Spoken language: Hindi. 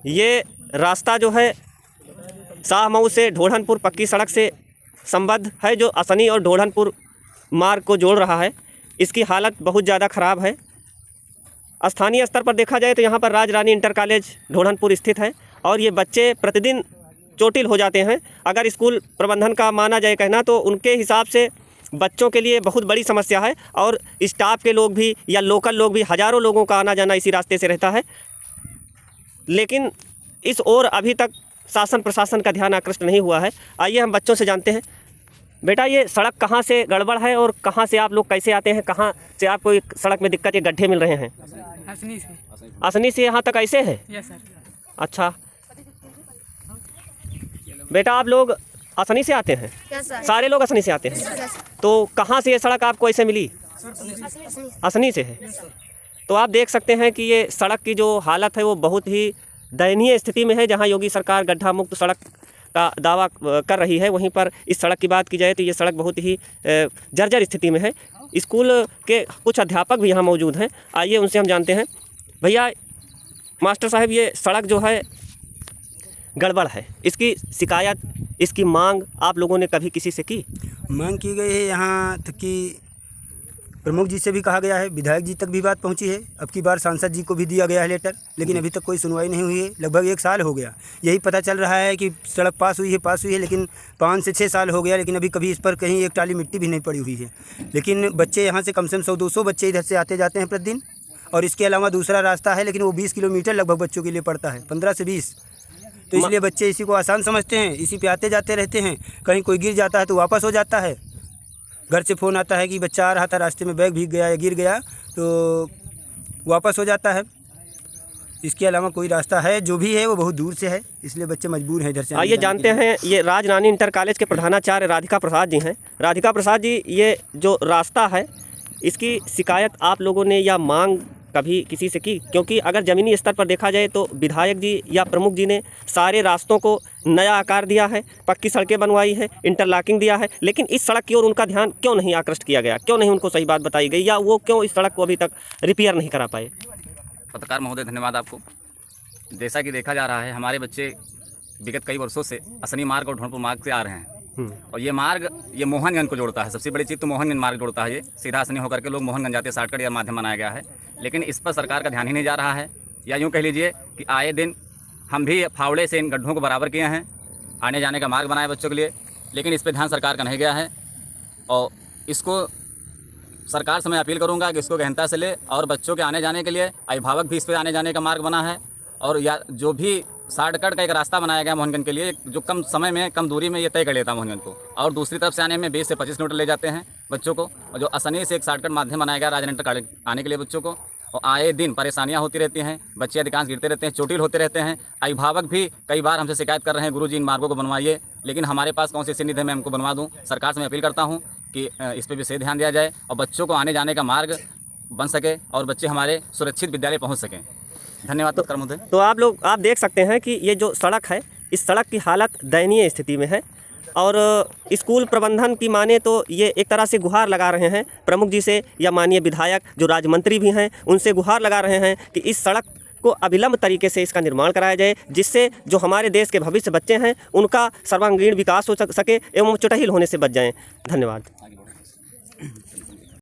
ये रास्ता जो है शाहमऊ से ढोढ़नपुर पक्की सड़क से संबद्ध है, जो असनी और ढोढ़नपुर मार्ग को जोड़ रहा है। इसकी हालत बहुत ज़्यादा ख़राब है। स्थानीय स्तर पर देखा जाए तो यहाँ पर राज रानी इंटर कॉलेज ढोढ़नपुर स्थित है और ये बच्चे प्रतिदिन चोटिल हो जाते हैं। अगर स्कूल प्रबंधन का माना जाए कहना तो उनके हिसाब से बच्चों के लिए बहुत बड़ी समस्या है और स्टाफ के लोग भी या लोकल लोग भी, हज़ारों लोगों का आना जाना इसी रास्ते से रहता है। लेकिन इस ओर अभी तक शासन प्रशासन का ध्यान आकृष्ट नहीं हुआ है। आइए हम बच्चों से जानते हैं। बेटा, ये सड़क कहाँ से गड़बड़ है और कहाँ से आप लोग कैसे आते हैं? कहाँ से आपको सड़क में दिक्कत, ये गड्ढे मिल रहे हैं? असनी से। असनी से यहाँ तक ऐसे है? Yes sir. अच्छा बेटा, आप लोग असनी से आते हैं? सारे लोग असनी से आते हैं? तो कहाँ से ये सड़क आपको ऐसे मिली? असनी से है। तो आप देख सकते हैं कि ये सड़क की जो हालत है वो बहुत ही दयनीय स्थिति में है। जहाँ योगी सरकार गड्ढा मुक्त सड़क का दावा कर रही है, वहीं पर इस सड़क की बात की जाए तो ये सड़क बहुत ही जर्जर स्थिति में है। स्कूल के कुछ अध्यापक भी यहाँ मौजूद हैं, आइए उनसे हम जानते हैं। भैया मास्टर साहब, ये सड़क जो है गड़बड़ है, इसकी शिकायत, इसकी मांग आप लोगों ने कभी किसी से की? मांग की गई है, यहाँ तक कि प्रमुख जी से भी कहा गया है, विधायक जी तक भी बात पहुंची है। अब की बार सांसद जी को भी दिया गया है लेटर, लेकिन अभी तक कोई सुनवाई नहीं हुई है। लगभग 1 साल हो गया। यही पता चल रहा है कि सड़क पास हुई है, लेकिन 5 से 6 साल हो गया, लेकिन अभी कभी इस पर कहीं एक टाली मिट्टी भी नहीं पड़ी हुई है। लेकिन बच्चे यहाँ से कम 100-200 बच्चे इधर से आते जाते हैं प्रतिदिन। और इसके अलावा दूसरा रास्ता है, लेकिन वो 20 किलोमीटर लगभग बच्चों के लिए पड़ता है, 15 से 20। तो इसलिए बच्चे इसी को आसान समझते हैं, इसी पे आते जाते रहते हैं। कहीं कोई गिर जाता है तो वापस हो जाता है। घर से फ़ोन आता है कि बच्चा आ रहा था, रास्ते में बैग भीग गया या गिर गया, तो वापस हो जाता है। इसके अलावा कोई रास्ता है जो भी है वो बहुत दूर से है, इसलिए बच्चे मजबूर हैं इधर से। आइए जानते हैं, ये राज रानी इंटर कॉलेज के प्रधानाचार्य राधिका प्रसाद जी हैं। राधिका प्रसाद जी, ये जो रास्ता है इसकी शिकायत आप लोगों ने या मांग कभी किसी से की? क्योंकि अगर ज़मीनी स्तर पर देखा जाए तो विधायक जी या प्रमुख जी ने सारे रास्तों को नया आकार दिया है, पक्की सड़कें बनवाई है, इंटरलॉकिंग दिया है, लेकिन इस सड़क की ओर उनका ध्यान क्यों नहीं आकृष्ट किया गया? क्यों नहीं उनको सही बात बताई गई, या वो क्यों इस सड़क को अभी तक रिपेयर नहीं करा पाए? पत्रकार महोदय, धन्यवाद आपको। जैसा कि देखा जा रहा है, हमारे बच्चे विगत कई वर्षों से असनी मार्ग और ढोढ़नपुर मार्ग से आ रहे हैं और ये मार्ग ये मोहनगंज को जोड़ता है। सबसे बड़ी चीज़ तो मोहनगंज मार्ग जोड़ता है। ये सीधा असनी होकर के लोग मोहनगंज जाते हैं, शॉर्टकट या माध्यम बनाया गया है। लेकिन इस पर सरकार का ध्यान ही नहीं जा रहा है, या यूँ कह लीजिए कि आए दिन हम भी फावड़े से इन गड्ढों को बराबर किए हैं, आने जाने का मार्ग बनाया बच्चों के लिए, लेकिन इस पर ध्यान सरकार का नहीं गया है। और इसको सरकार से मैं अपील करूँगा कि इसको गहनता से ले और बच्चों के आने जाने के लिए अभिभावक भी इस पर आने जाने का मार्ग बना है। और या जो भी शॉर्टकट का एक रास्ता बनाया गया मोहनगंज के लिए, जो कम समय में कम दूरी में ये तय कर लेता है मोहनगंज को, और दूसरी तरफ से आने में 20 से 25 किलोमीटर ले जाते हैं बच्चों को। और जो असनी से एक शॉर्टकट माध्यम बनाया गया राज इंटर कॉलेज आने के लिए बच्चों को, और आए दिन परेशानियां होती रहती हैं, बच्चे अधिकांश गिरते रहते हैं, चोटिल होते रहते हैं। अभिभावक भी कई बार हमसे शिकायत कर रहे हैं, गुरुजी इन मार्गों को बनवाइए, लेकिन हमारे पास कौन सी निधि है मैं हमको बनवा दूँ। सरकार से मैं अपील करता हूँ कि इस पर विशेष ध्यान दिया जाए और बच्चों को आने जाने का मार्ग बन सके और बच्चे हमारे सुरक्षित विद्यालय पहुँच सकें। धन्यवाद। तो आप देख सकते हैं कि ये जो सड़क है, इस सड़क की हालत दयनीय स्थिति में है और स्कूल प्रबंधन की माने तो ये एक तरह से गुहार लगा रहे हैं प्रमुख जी से, या माननीय विधायक जो राज्य मंत्री भी हैं उनसे गुहार लगा रहे हैं कि इस सड़क को अविलंब तरीके से इसका निर्माण कराया जाए, जिससे जो हमारे देश के भविष्य बच्चे हैं उनका सर्वांगीण विकास हो सके एवं चोटिल होने से बच जाएं। धन्यवाद।